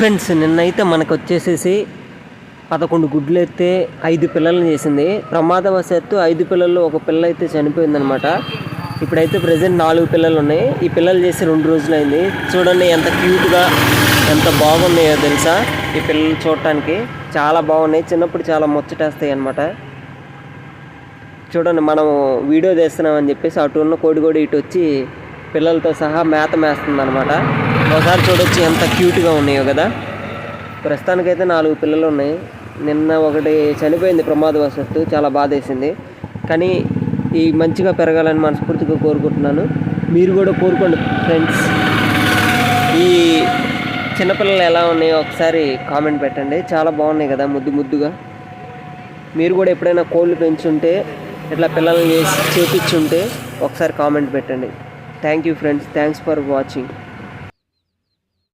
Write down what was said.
Friends, నిన్నైతే మనకు వచ్చేసేసి 11 గుడ్లు అయితే 5 పిల్లల్ని చేసింది. ప్రమాదవశాత్తు 5 పిల్లల్లో ఒక పిల్ల అయితే చనిపోయిందనమాట. ఇప్పుడైతే ప్రజెంట్ 4 పిల్లలు ఉన్నాయి. ఈ పిల్లలు చేసి 2 రోజులైంది. చూడండి ఎంత క్యూట్గా, ఎంత బాగున్నాయో తెలుసా. ఈ పిల్లలు చూడటానికి చాలా బాగున్నాయి. చిన్నప్పుడు చాలా ముచ్చటేస్తాయి అనమాట. చూడండి, మనం వీడియో తీస్తున్నామని చెప్పేసి అటు ఉన్న కోడి కూడా ఇటు వచ్చి పిల్లలతో సహా మేత మేస్తుంది అనమాట. ఒకసారి చూడొచ్చు ఎంత క్యూట్గా ఉన్నాయో కదా. ప్రస్తుతానికైతే 4 పిల్లలు ఉన్నాయి. నిన్న ఒకటి చనిపోయింది ప్రమాదవశాత్తు, చాలా బాధేసింది. కానీ ఈ మంచిగా పెరగాలని మనస్ఫూర్తిగా కోరుకుంటున్నాను. మీరు కూడా కోరుకోండి ఫ్రెండ్స్. ఈ చిన్నపిల్లలు ఎలా ఉన్నాయో ఒకసారి కామెంట్ పెట్టండి. చాలా బాగున్నాయి కదా, ముద్దు ముద్దుగా. మీరు కూడా ఎప్పుడైనా కోళ్ళు పెంచుంటే, ఇట్లా పిల్లల్ని చేపించుంటే ఒకసారి కామెంట్ పెట్టండి. Thank you friends. Thanks for watching.